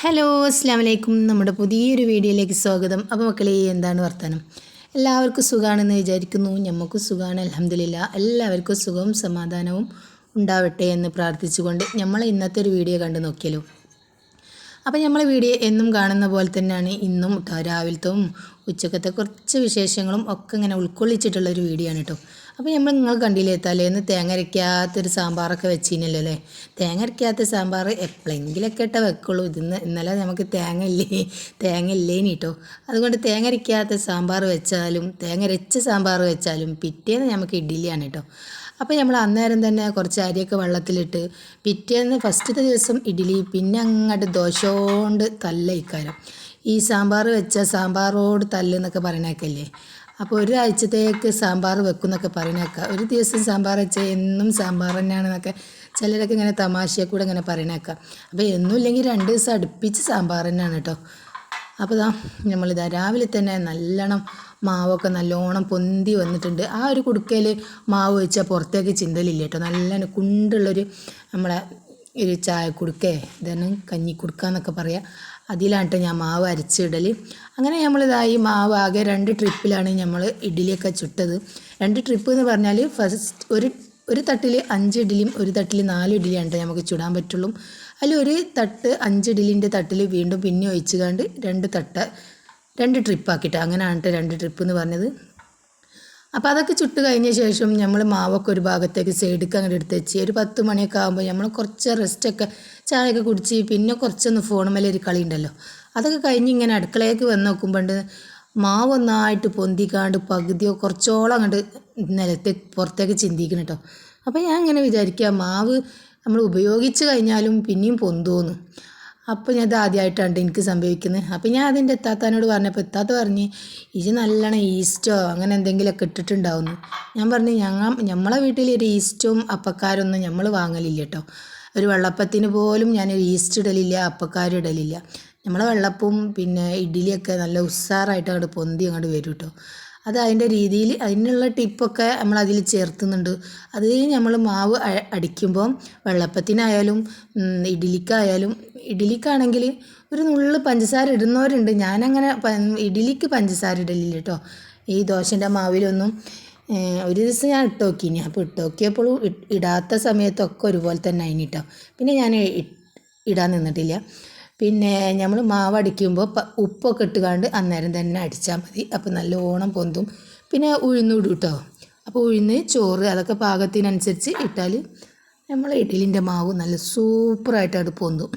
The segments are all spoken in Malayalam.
ഹലോ അസ്സാം വലൈക്കും. നമ്മുടെ പുതിയൊരു വീഡിയോയിലേക്ക് സ്വാഗതം. അപ്പോൾ മക്കളെ, എന്താണ് വർത്തമാനം? എല്ലാവർക്കും സുഖമാണെന്ന് വിചാരിക്കുന്നു. ഞമ്മക്കും സുഖമാണ്, അൽഹംദുലില്ലാ. എല്ലാവർക്കും സുഖവും സമാധാനവും ഉണ്ടാവട്ടെ എന്ന് പ്രാർത്ഥിച്ചുകൊണ്ട് നമ്മൾ ഇന്നത്തെ ഒരു വീഡിയോ കണ്ടു നോക്കിയല്ലോ. അപ്പോൾ നമ്മൾ വീഡിയോ എന്നും കാണുന്ന പോലെ തന്നെയാണ് ഇന്നും രാവിലത്തും ഉച്ചക്കത്തെ കുറച്ച് വിശേഷങ്ങളും ഒക്കെ ഇങ്ങനെ ഉൾക്കൊള്ളിച്ചിട്ടുള്ളൊരു വീഡിയോ ആണ് കേട്ടോ. അപ്പോൾ നിങ്ങൾ കണ്ടില്ലേ, തലേന്ന് തേങ്ങ അരയ്ക്കാത്തൊരു സാമ്പാറൊക്കെ വെച്ചിനല്ലോ അല്ലേ. തേങ്ങ അരയ്ക്കാത്ത സാമ്പാർ എപ്പോഴെങ്കിലൊക്കെ ഇട്ടേ വെക്കുള്ളൂ. ഇന്നലെ നമുക്ക് തേങ്ങ ഇല്ലേനി കേട്ടോ. അതുകൊണ്ട് തേങ്ങ അരയ്ക്കാത്ത സാമ്പാർ വെച്ചാലും തേങ്ങ അരച്ച സാമ്പാർ വെച്ചാലും പിറ്റേന്ന് നമുക്ക് ഇഡ്ഡലിയാണ് കേട്ടോ. അപ്പോൾ നമ്മൾ അന്നേരം തന്നെ കുറച്ച് അരിയൊക്കെ വെള്ളത്തിലിട്ട് പിറ്റേന്ന് ഫസ്റ്റത്തെ ദിവസം ഇഡ്ഡലി, പിന്നെ അങ്ങോട്ട് ദോശ കൊണ്ട് തല്ലയിക്കാരം. ഈ സാമ്പാർ വെച്ച സാമ്പാറോട് തല്ലെന്നൊക്കെ പറയണേക്കല്ലേ. അപ്പോൾ ഒരാഴ്ചത്തേക്ക് സാമ്പാർ വെക്കും എന്നൊക്കെ പറയണേക്കാം. ഒരു ദിവസം സാമ്പാർ വെച്ചാൽ എന്നും സാമ്പാർ തന്നെയാണെന്നൊക്കെ ചിലരൊക്കെ ഇങ്ങനെ തമാശയെ കൂടെ ഇങ്ങനെ പറയണേക്കാം. അപ്പോൾ എന്നും ഇല്ലെങ്കിൽ 2 ദിവസം അടുപ്പിച്ച് സാമ്പാർ തന്നെയാണ് കേട്ടോ. അപ്പോൾ നമ്മളിതാ രാവിലെ തന്നെ നല്ലോണം മാവൊക്കെ നല്ലോണം പൊന്തി വന്നിട്ടുണ്ട്. ആ ഒരു കുടുക്കയിൽ മാവ് വെച്ചാൽ പുറത്തേക്ക് ചിന്തലില്ല കേട്ടോ. നല്ല കുണ്ടുള്ളൊരു നമ്മളെ ഒരു ചായ കുടുക്കേ ഇതാണ് കഞ്ഞി കുടുക്ക എന്നൊക്കെ പറയാം. അതിലാണ് ഞാൻ മാവ് അരച്ചിടൽ. അങ്ങനെ നമ്മളിതായി മാവ് ആകെ 2 ട്രിപ്പിലാണ് നമ്മൾ ഇഡ്ഡലിയൊക്കെ ചുട്ടത്. 2 ട്രിപ്പ് എന്ന് പറഞ്ഞാൽ ഫസ്റ്റ് ഒരു തട്ടിൽ 5 ഇഡ്ഡലിയും ഒരു തട്ടിൽ 4 ഇഡ്ഡലിയാണ് നമുക്ക് ചുടാൻ പറ്റുള്ളൂ. അതിൽ ഒരു തട്ട് 5 ഇഡ്ഡലിൻ്റെ തട്ടിൽ വീണ്ടും പിന്നെ ഒഴിച്ച് കണ്ട് 2 ട്രിപ്പാക്കിയിട്ട് അങ്ങനെയാണ് 2 ട്രിപ്പ് എന്ന് പറഞ്ഞത്. അപ്പോൾ അതൊക്കെ ചുട്ട് കഴിഞ്ഞ ശേഷം നമ്മൾ മാവൊക്കെ ഒരു ഭാഗത്തേക്ക് സൈഡിലേക്ക് അങ്ങോട്ട് എടുത്ത് വെച്ച് ഒരു 10 മണിയൊക്കെ ആകുമ്പോൾ നമ്മൾ കുറച്ച് റെസ്റ്റൊക്കെ ചായയൊക്കെ കുടിച്ച് പിന്നെ കുറച്ചൊന്ന് ഫോണുമേലെ ഒരു കളി ഉണ്ടല്ലോ, അതൊക്കെ കഴിഞ്ഞ് ഇങ്ങനെ അടുക്കളയിലേക്ക് വന്ന് നോക്കുമ്പോൾ മാവ് ഒന്നായിട്ട് പൊന്തിക്കാണ്ട് പകുതിയോ കുറച്ചോളം അങ്ങോട്ട് പുറത്തേക്ക് ചിന്തിക്കണം കേട്ടോ. അപ്പോൾ ഞാൻ ഇങ്ങനെ വിചാരിക്കുക, മാവ് നമ്മൾ ഉപയോഗിച്ച് കഴിഞ്ഞാലും പിന്നെയും പൊന്തുമെന്ന്. അപ്പോൾ ഞാൻ ഇത് ആദ്യമായിട്ടാണ് എനിക്ക് സംഭവിക്കുന്നത്. അപ്പോൾ ഞാൻ അതിൻ്റെ എത്താത്തനോട് പറഞ്ഞപ്പോൾ എത്താത്ത പറഞ്ഞ് ഇത് നല്ലോണം ഈസ്റ്റോ അങ്ങനെ എന്തെങ്കിലുമൊക്കെ ഇട്ടിട്ടുണ്ടാവുന്നു. ഞാൻ പറഞ്ഞു നമ്മളെ വീട്ടിൽ ഒരു ഈസ്റ്റും അപ്പക്കാരൊന്നും നമ്മൾ വാങ്ങലില്ല കേട്ടോ. ഒരു വെള്ളപ്പത്തിന് പോലും ഞാനൊരു ഈസ്റ്റ് ഇടലില്ല, അപ്പക്കാരും ഇടലില്ല. നമ്മളെ വെള്ളപ്പവും പിന്നെ ഇഡ്ഡലിയൊക്കെ നല്ല ഉഷാറായിട്ട് അങ്ങോട്ട് പൊന്തി അങ്ങോട്ട് വരും കേട്ടോ. അത് അതിൻ്റെ രീതിയിൽ അതിനുള്ള ടിപ്പൊക്കെ നമ്മൾ അതിൽ ചേർത്തുന്നുണ്ട്. അത് നമ്മൾ മാവ് അടിക്കുമ്പോൾ വെള്ളപ്പത്തിനായാലും ഇഡ്ഡലിക്കാണെങ്കിൽ ഒരു നുള്ളു പഞ്ചസാര ഇടുന്നവരുണ്ട്. ഞാനങ്ങനെ ഇഡ്ഡലിക്ക് പഞ്ചസാര ഇടലില്ല കേട്ടോ. ഈ ദോശൻ്റെ മാവിലൊന്നും ഒരു ദിവസം ഞാൻ ഇട്ട് നോക്കിനി. അപ്പോൾ ഇട്ട് നോക്കിയപ്പോഴും ഇടാത്ത സമയത്തൊക്കെ ഒരുപോലെ തന്നെ അതിന് കേട്ടോ. പിന്നെ ഞാൻ ഇടാൻ നിന്നിട്ടില്ല. പിന്നെ നമ്മൾ മാവ് അടിക്കുമ്പോൾ ഉപ്പൊക്കെ ഇട്ടുകൊണ്ട് അന്നേരം തന്നെ അടിച്ചാൽ മതി. അപ്പോൾ നല്ലോണം പൊന്തും. പിന്നെ ഉഴുന്നിടും കേട്ടോ. അപ്പോൾ ഉഴുന്ന്, ചോറ് അതൊക്കെ പാകത്തിനനുസരിച്ച് ഇട്ടാൽ നമ്മൾ ഇഡ്ഡലിൻ്റെ മാവ് നല്ല സൂപ്പറായിട്ട് അത് പൊന്തും.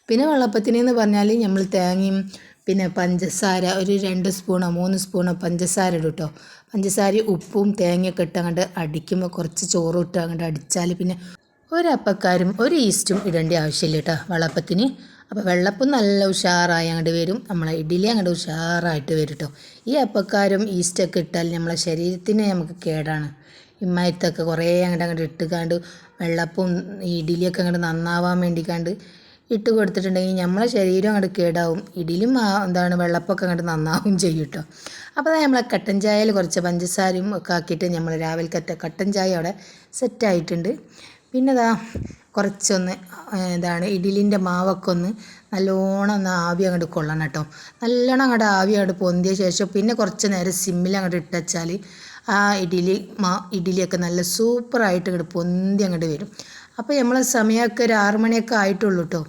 പിന്നെ വെള്ളപ്പത്തിനെന്ന് പറഞ്ഞാൽ നമ്മൾ തേങ്ങയും പിന്നെ പഞ്ചസാര ഒരു 2 സ്പൂണോ 3 സ്പൂണോ പഞ്ചസാര ഇടും കേട്ടോ. പഞ്ചസാര ഉപ്പും തേങ്ങയൊക്കെ ഇട്ട് അങ്ങോട്ട് അടിക്കുമ്പോൾ കുറച്ച് ചോറും ഇട്ട് അങ്ങോട്ട് അടിച്ചാൽ പിന്നെ ഒരപ്പക്കാരും ഒരു ഈസ്റ്റും ഇടേണ്ട ആവശ്യമില്ല കേട്ടോ വെള്ളപ്പത്തിന്. അപ്പോൾ വെള്ളപ്പം നല്ല ഉഷാറായി അങ്ങോട്ട് വരും, നമ്മളെ ഇഡ്ഡലി അങ്ങോട്ട് ഉഷാറായിട്ട് വരും കേട്ടോ. ഈ അപ്പക്കാരും ഈസ്റ്റൊക്കെ ഇട്ടാൽ നമ്മളെ ശരീരത്തിന് നമുക്ക് കേടാണ്. ഇമ്മയത്തൊക്കെ കുറേ അങ്ങോട്ട് ഇട്ടുകാണ്ട് വെള്ളപ്പവും ഇഡ്ഡലിയൊക്കെ അങ്ങോട്ട് നന്നാവാൻ വേണ്ടിക്കാണ്ട് ഇട്ട് കൊടുത്തിട്ടുണ്ടെങ്കിൽ നമ്മളെ ശരീരം അങ്ങോട്ട് കേടാവും. ഇഡ്ഡലിയും വെള്ളപ്പൊക്കെ അങ്ങോട്ട് നന്നാവും ചെയ്യും കേട്ടോ. അപ്പോൾ നമ്മളെ കട്ടൻ ചായയിൽ കുറച്ച് പഞ്ചസാരയും ഒക്കെ ആക്കിയിട്ട് നമ്മൾ രാവിലത്തെ കട്ടൻ ചായ അവിടെ സെറ്റായിട്ടുണ്ട്. പിന്നെ കുറച്ചൊന്ന് ഇഡ്ഡലിൻ്റെ മാവൊക്കെ ഒന്ന് നല്ലോണം ഒന്ന് ആവി അങ്ങോട്ട് കൊള്ളണം കേട്ടോ. നല്ലോണം അങ്ങോട്ട് ആവി അങ്ങോട്ട് പൊന്തിയ ശേഷം പിന്നെ കുറച്ച് നേരം സിമ്മിൽ അങ്ങോട്ട് ഇട്ടുവെച്ചാൽ ആ ഇഡ്ഡലിയൊക്കെ നല്ല സൂപ്പറായിട്ട് അങ്ങോട്ട് പൊന്തി അങ്ങോട്ട് വരും. അപ്പോൾ നമ്മളെ സമയമൊക്കെ ഒരു 6 മണിയൊക്കെ ആയിട്ടുള്ളൂ കേട്ടോ.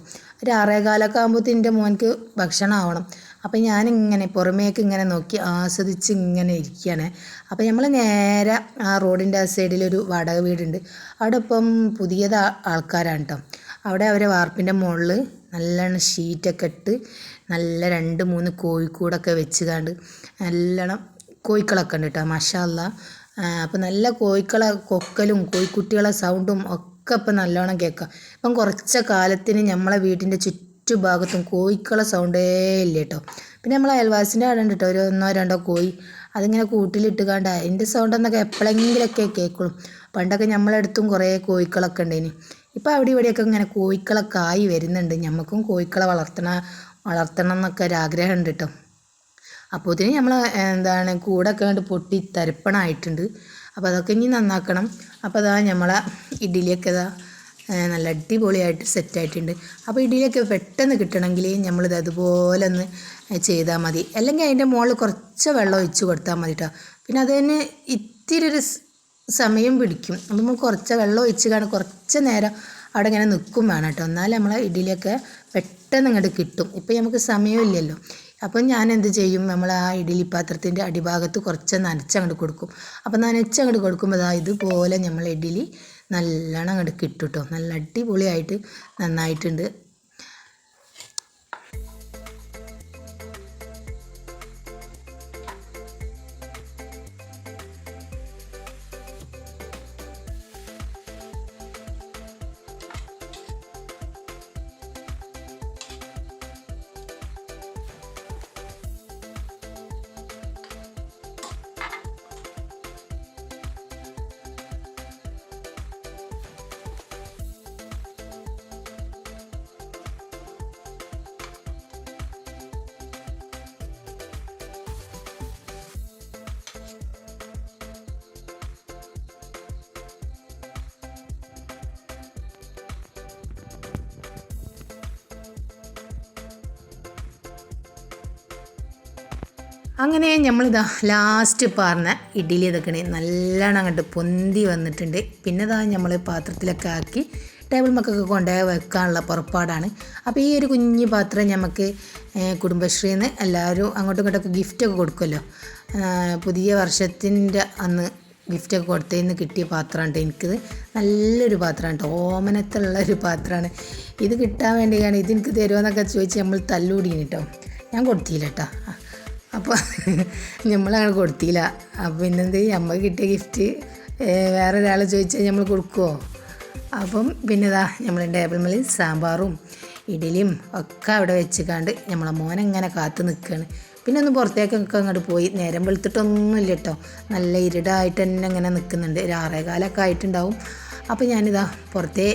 ഒരു 6:15 ആകുമ്പോഴത്തേന് എൻ്റെ മോൻക്ക് ഭക്ഷണം ആവണം. അപ്പോൾ ഞാനിങ്ങനെ പുറമേക്ക് ഇങ്ങനെ നോക്കി ആസ്വദിച്ച് ഇങ്ങനെ ഇരിക്കുകയാണ്. അപ്പോൾ നമ്മൾ നേരെ ആ റോഡിൻ്റെ ആ സൈഡിലൊരു വാടക വീടുണ്ട്. അവിടെ ഇപ്പം പുതിയത് ആൾക്കാരാണ് കേട്ടോ. അവിടെ അവരെ വാർപ്പിൻ്റെ മുകളിൽ നല്ലോണം ഷീറ്റൊക്കെ ഇട്ട് നല്ല 2-3 കോഴിക്കൂടൊക്കെ വെച്ചുകൊണ്ട് നല്ലോണം കോഴിക്കളൊക്കെ ഉണ്ട് കേട്ടോ, മാഷാ അല്ലാ. അപ്പോൾ നല്ല കോഴിക്കളെ കൊക്കലും കോഴിക്കുട്ടികളെ സൗണ്ടും ഒക്കെ ഇപ്പം നല്ലോണം കേൾക്കാം. ഇപ്പം കുറച്ച് കാലത്തിന് നമ്മളെ വീട്ടിൻ്റെ ചുറ്റുഭാഗത്തും കോഴിക്കളെ സൗണ്ടേ ഇല്ല കേട്ടോ. പിന്നെ നമ്മളെ അയൽവാസിൻ്റെ അവിടെ ഉണ്ട് കേട്ടോ ഒരു 1-2 കോഴി. അതിങ്ങനെ കൂട്ടിലിട്ടുകാണ്ട് അതിൻ്റെ സൗണ്ടെന്നൊക്കെ എപ്പോഴെങ്കിലൊക്കെ കേൾക്കുള്ളൂ. പണ്ടൊക്കെ നമ്മളടുത്തും കുറേ കോഴിക്കളൊക്കെ ഉണ്ടായിന്. ഇപ്പോൾ അവിടെ ഇവിടെയൊക്കെ ഇങ്ങനെ കോഴിക്കളൊക്കെ ആയി വരുന്നുണ്ട്. നമുക്കും കോഴിക്കളെ വളർത്തണം എന്നൊക്കെ ഒരാഗ്രഹം ഉണ്ട് കേട്ടോ. അപ്പോൾ ഇതിന് നമ്മൾ കൂടൊക്കെ കണ്ട് പൊട്ടി തരിപ്പണമായിട്ടുണ്ട്. അപ്പോൾ അതൊക്കെ ഇനി നന്നാക്കണം. അപ്പോൾ നമ്മളെ ഇഡ്ഡലിയൊക്കെ നല്ല അടിപൊളിയായിട്ട് സെറ്റായിട്ടുണ്ട്. അപ്പോൾ ഇഡ്ഡലിയൊക്കെ പെട്ടെന്ന് കിട്ടണമെങ്കിൽ നമ്മളിത് അതുപോലെ ഒന്ന് ചെയ്താൽ മതി. അല്ലെങ്കിൽ അതിൻ്റെ മുകളിൽ കുറച്ച് വെള്ളം ഒഴിച്ച് കൊടുത്താൽ മതി കേട്ടോ. പിന്നെ അത് തന്നെ ഇത്തിരി ഒരു സമയം പിടിക്കും. അപ്പം നമ്മൾ കുറച്ച് വെള്ളം ഒഴിച്ച് കാണാൻ കുറച്ച് നേരം അവിടെ ഇങ്ങനെ നിൽക്കും വേണം കേട്ടോ. എന്നാൽ നമ്മളെ ഇഡ്ഡലിയൊക്കെ പെട്ടെന്ന് ഇങ്ങോട്ട് കിട്ടും. ഇപ്പം നമുക്ക് സമയമില്ലല്ലോ. അപ്പം ഞാൻ എന്ത് ചെയ്യും, നമ്മൾ ആ ഇഡ്ഡലി പാത്രത്തിൻ്റെ അടിഭാഗത്ത് കുറച്ച് നനച്ചങ്ങോട്ട് കൊടുക്കും. അപ്പം നനച്ചങ്ങോട്ട് കൊടുക്കുമ്പോൾ ഇതുപോലെ നമ്മൾ ഇഡ്ഡലി നല്ലോണം അങ്ങോട്ട് കിട്ടും കേട്ടോ. നല്ല അടിപൊളിയായിട്ട് നന്നായിട്ടുണ്ട്. അങ്ങനെ നമ്മളിതാ ലാസ്റ്റ് പറഞ്ഞ ഇഡ്ഡലി ഇതൊക്കെ നല്ലോണം അങ്ങോട്ട് പൊന്തി വന്നിട്ടുണ്ട്. പിന്നെ നമ്മൾ പാത്രത്തിലൊക്കെ ആക്കി ടേബിൾ മക്കൊക്കെ കൊണ്ടുപോയി വെക്കാനുള്ള പുറപ്പാടാണ്. അപ്പോൾ ഈ ഒരു കുഞ്ഞു പാത്രം നമുക്ക് കുടുംബശ്രീയിൽ നിന്ന് എല്ലാവരും അങ്ങോട്ടും ഇങ്ങോട്ടൊക്കെ ഗിഫ്റ്റൊക്കെ കൊടുക്കുമല്ലോ. പുതിയ വർഷത്തിൻ്റെ അന്ന് ഗിഫ്റ്റൊക്കെ കൊടുത്തതിന് കിട്ടിയ പാത്രമാണ് കേട്ടോ. എനിക്കിത് നല്ലൊരു പാത്രമാണ് കേട്ടോ. ഓമനത്തുള്ളൊരു പാത്രമാണ്. ഇത് കിട്ടാൻ വേണ്ടിയാണ് ഇതെനിക്ക് തരുമോയെന്നൊക്കെ ചോദിച്ച് നമ്മൾ തല്ലുകൂടിയാണ് കേട്ടോ. ഞാൻ കൊടുത്തില്ല കേട്ടോ. അപ്പോൾ നമ്മളങ്ങനെ കൊടുത്തില്ല. അപ്പോൾ പിന്നെന്ത് നമുക്ക് കിട്ടിയ ഗിഫ്റ്റ് വേറെ ഒരാൾ ചോദിച്ചാൽ നമ്മൾ കൊടുക്കുമോ? അപ്പം പിന്നെ നമ്മൾ ടേബിൾ മേൽ സാമ്പാറും ഇഡ്ഡലിയും ഒക്കെ അവിടെ വെച്ചിക്കാണ്ട് നമ്മളെ മോനെങ്ങനെ കാത്തു നിൽക്കുകയാണ്. പിന്നെ ഒന്ന് പുറത്തേക്കൊക്കെ അങ്ങോട്ട് പോയി. നേരം വെളുത്തിട്ടൊന്നുമില്ല കേട്ടോ. നല്ല ഇരുടായിട്ട് തന്നെ ഇങ്ങനെ നിൽക്കുന്നുണ്ട്. 6:15 ആയിട്ടുണ്ടാവും. അപ്പോൾ ഞാനിതാ പുറത്തേ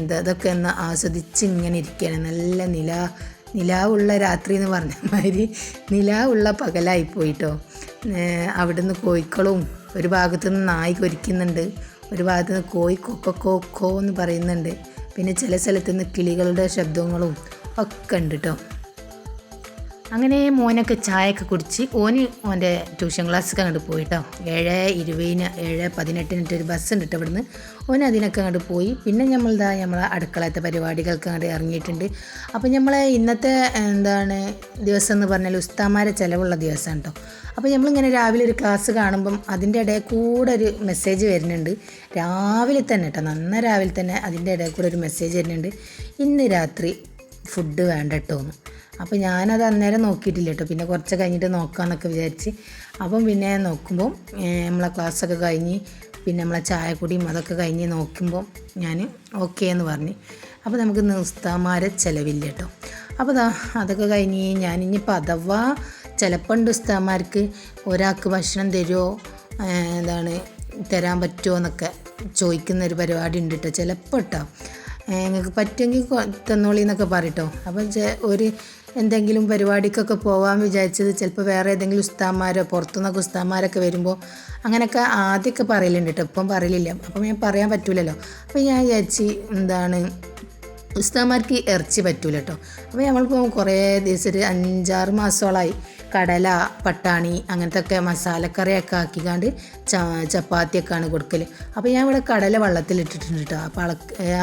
ഇതൊക്കെ ഒന്ന് ആസ്വദിച്ച് ഇങ്ങനെ ഇരിക്കുകയാണ്. നല്ല നിലാവുള്ള രാത്രി എന്ന് പറഞ്ഞ മാതിരി നിലാവുള്ള പകലായിപ്പോയിട്ടോ. അവിടുന്ന് കോഴിക്കളും ഒരു ഭാഗത്തു നിന്ന് നായി കൊരിക്കുന്നുണ്ട്, ഒരു ഭാഗത്തു നിന്ന് കോഴി കൊക്കോ എന്ന് പറയുന്നുണ്ട്. പിന്നെ ചില സ്ഥലത്തു നിന്ന് കിളികളുടെ ശബ്ദങ്ങളും ഒക്കെ ഉണ്ട് കേട്ടോ. അങ്ങനെ മോനൊക്കെ ചായയൊക്കെ കുടിച്ച് ഓൻ്റെ ട്യൂഷൻ ക്ലാസ്സൊക്കെ അങ്ങോട്ട് പോയിട്ടോ. 7:20 7:18 ഒരു ബസ് ഉണ്ട് കേട്ടോ ഇവിടുന്ന്. അതിനൊക്കെ അങ്ങോട്ട് പോയി. പിന്നെ നമ്മളെ അടുക്കളത്തെ പരിപാടികൾക്ക് അങ്ങോട്ട് ഇറങ്ങിയിട്ടുണ്ട്. അപ്പോൾ നമ്മളെ ഇന്നത്തെ ദിവസം എന്ന് പറഞ്ഞാൽ ഉസ്താമാരെ ചിലവുള്ള ദിവസമാണ് കേട്ടോ. അപ്പോൾ നമ്മളിങ്ങനെ രാവിലെ ഒരു ക്ലാസ് കാണുമ്പം അതിൻ്റെ ഇടയിൽ കൂടെ ഒരു മെസ്സേജ് വരുന്നുണ്ട്. രാവിലെ തന്നെ കേട്ടോ, രാവിലെ തന്നെ അതിൻ്റെ ഇടയിൽ കൂടെ ഒരു മെസ്സേജ് വരുന്നുണ്ട്, ഇന്ന് രാത്രി ഫുഡ് വേണ്ട കേട്ടോ എന്ന്. അപ്പോൾ ഞാനത് അന്നേരം നോക്കിയിട്ടില്ല കേട്ടോ. പിന്നെ കുറച്ച് കഴിഞ്ഞിട്ട് നോക്കാമെന്നൊക്കെ വിചാരിച്ച്. അപ്പം പിന്നെ നോക്കുമ്പോൾ നമ്മളെ ക്ലാസ്സൊക്കെ കഴിഞ്ഞ് പിന്നെ നമ്മളെ ചായക്കുടിയും അതൊക്കെ കഴിഞ്ഞ് നോക്കുമ്പോൾ ഞാൻ ഓക്കേ എന്ന് പറഞ്ഞ്. അപ്പോൾ നമുക്ക് ഉസ്താമാരെ ചിലവില്ല കേട്ടോ. അപ്പോൾ അതൊക്കെ കഴിഞ്ഞ് ഞാനിപ്പോൾ അഥവാ ചിലപ്പോൾ ഉസ്താമാർക്ക് ഒരാൾക്ക് ഭക്ഷണം തരുമോ തരാൻ പറ്റുമോ എന്നൊക്കെ ചോദിക്കുന്നൊരു പരിപാടി ഉണ്ട് കേട്ടോ. ചിലപ്പോൾ കേട്ടോ നിങ്ങൾക്ക് പറ്റുമെങ്കിൽ തന്നോളി എന്നൊക്കെ പറയട്ടോ. അപ്പം എന്തെങ്കിലും പരിപാടിക്കൊക്കെ പോകാൻ വിചാരിച്ചത് ചിലപ്പോൾ വേറെ ഏതെങ്കിലും ഉസ്താമാരോ പുറത്തുനിന്നൊക്കെ ഉസ്താമാരൊക്കെ വരുമ്പോൾ അങ്ങനെയൊക്കെ ആദ്യമൊക്കെ പറയലുണ്ട് കേട്ടോ. ഇപ്പം പറയലില്ല. അപ്പം ഞാൻ പറയാൻ പറ്റില്ലല്ലോ. അപ്പോൾ ഞാൻ വിചാരിച്ച് ഉസ്താമാർക്ക് ഇറച്ചി പറ്റൂല കേട്ടോ. അപ്പോൾ നമ്മളിപ്പോൾ കുറേ ദിവസം ഒരു 5-6 മാസത്തോളമായി കടല പട്ടാണി അങ്ങനത്തെ ഒക്കെ മസാലക്കറിയൊക്കെ ആക്കിക്കാണ്ട് ചപ്പാത്തിയൊക്കെയാണ് കൊടുക്കൽ. അപ്പോൾ ഞാൻ ഇവിടെ കടല വെള്ളത്തിലിട്ടിട്ടുണ്ട് കേട്ടോ. അപ്പോൾ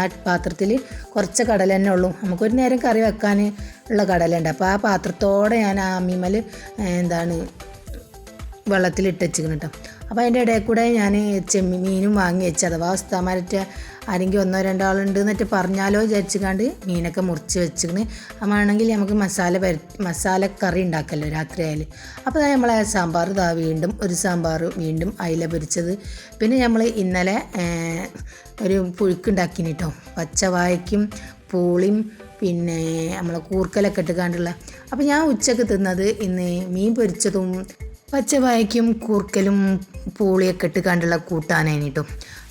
ആ പാത്രത്തിൽ കുറച്ച് കടല തന്നെ ഉള്ളൂ. നമുക്കൊരു നേരം കറി വെക്കാൻ ഉള്ള കടല ഉണ്ട്. അപ്പോൾ ആ പാത്രത്തോടെ ഞാൻ ആ അമ്മിമേൽ വെള്ളത്തിലിട്ട് വെച്ചിരിക്കണം കേട്ടോ. അപ്പോൾ അതിൻ്റെ ഇടയിൽ കൂടെ ഞാൻ മീനും വാങ്ങി വെച്ച്, അഥവാ ഉസ്താമാരറ്റ് ആരെങ്കിലും 1-2 ആളുണ്ട് എന്നിട്ട് പറഞ്ഞാലോ വിചാരിച്ചിക്കാണ്ട് മീനൊക്കെ മുറിച്ച് വെച്ചിക്കണ്. അതാണെങ്കിൽ നമുക്ക് മസാലക്കറി ഉണ്ടാക്കല്ലോ രാത്രി ആയാലും. അപ്പോൾ നമ്മളെ സാമ്പാർ വീണ്ടും ഒരു സാമ്പാർ, വീണ്ടും അയില പൊരിച്ചത്. പിന്നെ നമ്മൾ ഇന്നലെ ഒരു പുഴുക്കുണ്ടാക്കിന് കേട്ടോ. പച്ചവായക്കും പൂളിയും പിന്നെ നമ്മളെ കൂർക്കലൊക്കെ ഇട്ടുകാണ്ടുള്ള. അപ്പോൾ ഞാൻ ഉച്ചക്ക് തിന്നത് ഇന്ന് മീൻ പൊരിച്ചതും പച്ചവായക്കും കൂർക്കലും പൂളിയൊക്കെ ഇട്ടുകാണ്ടുള്ള കൂട്ടാനാണ് കേട്ടോ.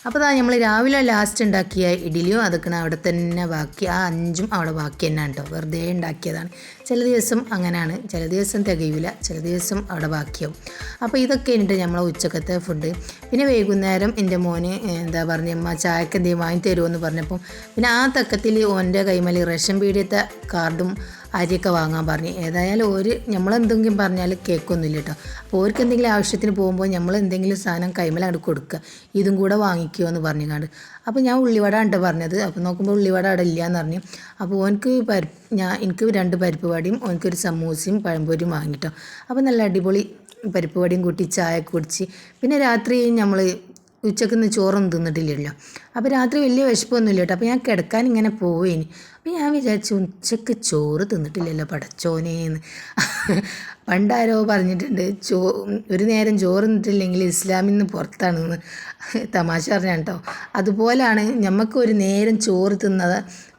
അപ്പോൾ നമ്മൾ രാവിലെ ലാസ്റ്റ് ഉണ്ടാക്കിയ ഇഡ്ഡലിയും അതൊക്കെ അവിടെ തന്നെ ബാക്കി, ആ 5ഉം അവിടെ ബാക്കി തന്നെ കേട്ടോ, വെറുതെ ഉണ്ടാക്കിയതാണ്. ചില ദിവസം അങ്ങനെയാണ്, ചില ദിവസം തികയില്ല, ചില ദിവസം അവിടെ ബാക്കിയാവും. അപ്പോൾ ഇതൊക്കെ ഉണ്ട് നമ്മളെ ഉച്ചക്കത്തെ ഫുഡ്. പിന്നെ വൈകുന്നേരം എൻ്റെ മോന് എന്താ പറഞ്ഞമ്മ ചായക്ക് എന്തെങ്കിലും വാങ്ങി തരുമെന്ന് പറഞ്ഞപ്പോൾ പിന്നെ ആ തക്കത്തിൽ ഓൻ്റെ കൈമൽ റേഷൻ പീടിയത്തെ കാർഡും അരിയൊക്കെ വാങ്ങാൻ പറഞ്ഞു. ഏതായാലും നമ്മളെന്തെങ്കിലും പറഞ്ഞാൽ കേൾക്കൊന്നുമില്ല കേട്ടോ. അപ്പോൾ ഓർക്ക് എന്തെങ്കിലും ആവശ്യത്തിന് പോകുമ്പോൾ നമ്മൾ എന്തെങ്കിലും സാധനം കൈമൽ അങ്ങോട്ട് കൊടുക്കുക, ഇതും കൂടെ വാങ്ങിക്കുമോ എന്ന് പറഞ്ഞുകൊണ്ട്. അപ്പോൾ ഞാൻ ഉള്ളിവട ഉണ്ട് പറഞ്ഞത്. അപ്പോൾ നോക്കുമ്പോൾ ഉള്ളിവട അവിടെ ഇല്ല എന്ന് പറഞ്ഞു. അപ്പോൾ എനിക്ക് 2 പരിപ്പ് വടയും ഓനക്കൊരു സമൂസയും പഴംപൊരിയും വാങ്ങിട്ടോ. അപ്പോൾ നല്ല അടിപൊളി പരിപ്പ് വടയും കൂട്ടി ചായ കുടിച്ച് പിന്നെ രാത്രി നമ്മൾ ഉച്ചക്ക് നിന്ന് ചോറൊന്നും തിന്നിട്ടില്ലല്ലോ. അപ്പോൾ രാത്രി വലിയ വിശപ്പൊന്നുമില്ല കേട്ടോ. അപ്പോൾ ഞാൻ കിടക്കാൻ ഇങ്ങനെ പോവേനി. അപ്പോൾ ഞാൻ വിചാരിച്ചു ഉച്ചക്ക് ചോറ് തിന്നിട്ടില്ലല്ലോ പടച്ചോനേന്ന്. പണ്ടാരോ പറഞ്ഞിട്ടുണ്ട് ഒരു നേരം ചോറ് തിന്നിട്ടില്ലെങ്കിൽ ഇസ്ലാമിൽ നിന്ന് പുറത്താണെന്ന്. തമാശ പറഞ്ഞാൽ കേട്ടോ. അതുപോലെയാണ് നമുക്ക് ഒരു നേരം ചോറ്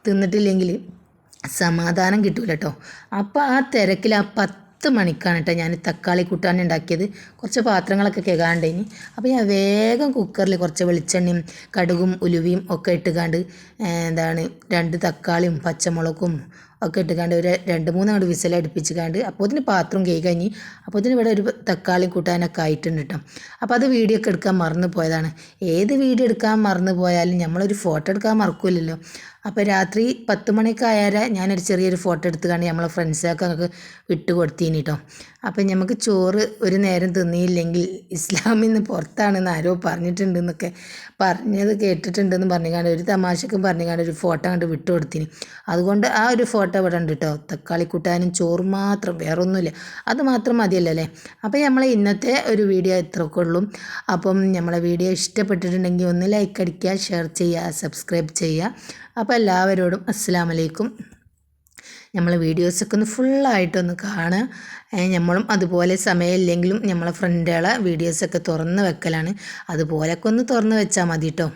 തിന്നിട്ടില്ലെങ്കിൽ സമാധാനം കിട്ടൂല കേട്ടോ. അപ്പോൾ ആ തിരക്കിൽ ആ 10 മണിക്കാണ് കേട്ടോ ഞാൻ തക്കാളി കൂട്ടാൻ ഉണ്ടാക്കിയത്. കുറച്ച് പാത്രങ്ങളൊക്കെ കേൾക്കാണ്ടേനി. അപ്പോൾ ഞാൻ വേഗം കുക്കറിൽ കുറച്ച് വെളിച്ചെണ്ണയും കടുകും ഉലുവയും ഒക്കെ ഇട്ടുകാണ്ട് 2 തക്കാളിയും പച്ചമുളകും ഒക്കെ ഇട്ടുകാണ്ട് ഒരു 2-3 അങ്ങോട്ട് വിസിലടുപ്പിച്ചുകാണ്ട് അപ്പോൾ അതിന് പാത്രം കഴിഞ്ഞ് അപ്പോൾ അതിന് ഇവിടെ ഒരു തക്കാളി കൂട്ടാനൊക്കെ ആയിട്ടുണ്ട് കേട്ടോ. അപ്പോൾ അത് വീഡിയോ ഒക്കെ എടുക്കാൻ മറന്നു പോയതാണ്. ഏത് വീഡിയോ എടുക്കാൻ മറന്നു പോയാലും നമ്മളൊരു ഫോട്ടോ എടുക്കാൻ മറക്കില്ലല്ലോ. അപ്പോൾ രാത്രി 10 മണിയൊക്കെ ആയാൽ ഞാനൊരു ചെറിയൊരു ഫോട്ടോ എടുത്തുകൊണ്ട് നമ്മളെ ഫ്രണ്ട്സൊക്കെ നമുക്ക് വിട്ട് കൊടുത്തീനി കേട്ടോ. അപ്പം നമുക്ക് ചോറ് ഒരു നേരം തിന്നിയില്ലെങ്കിൽ ഇസ്ലാമിൽ നിന്ന് പുറത്താണെന്ന് ആരോ പറഞ്ഞിട്ടുണ്ടെന്നൊക്കെ കേട്ടിട്ടുണ്ടെന്ന് പറഞ്ഞുകൊണ്ട് ഒരു തമാശക്കും പറഞ്ഞുകൊണ്ട് ഒരു ഫോട്ടോ കണ്ട് വിട്ടു കൊടുത്തിന്. അതുകൊണ്ട് ആ ഒരു ഫോട്ടോ ഇവിടെ ഉണ്ട് കേട്ടോ. തക്കാളി കൂട്ടാനും ചോറും മാത്രം, വേറെ ഒന്നുമില്ല. അത് മാത്രം മതിയല്ലോ അല്ലേ. അപ്പോൾ നമ്മളെ ഇന്നത്തെ ഒരു വീഡിയോ ഇത്രയൊക്കെ ഉള്ളൂ. അപ്പം നമ്മളെ വീഡിയോ ഇഷ്ടപ്പെട്ടിട്ടുണ്ടെങ്കിൽ ഒന്ന് ലൈക്ക് അടിക്കുക, ഷെയർ ചെയ്യുക, സബ്സ്ക്രൈബ് ചെയ്യുക. അപ്പോൾ എല്ലാവരോടും അസ്സലാമു അലൈക്കും. നമ്മളെ വീഡിയോസൊക്കെ ഒന്ന് ഫുള്ളായിട്ടൊന്ന് കാണുക. നമ്മളും അതുപോലെ സമയമില്ലെങ്കിലും നമ്മളെ ഫ്രണ്ടുകളെ വീഡിയോസൊക്കെ തുറന്ന് വെക്കലാണ്. അതുപോലെയൊക്കെ ഒന്ന് തുറന്ന് വെച്ചാൽ മതി കേട്ടോ.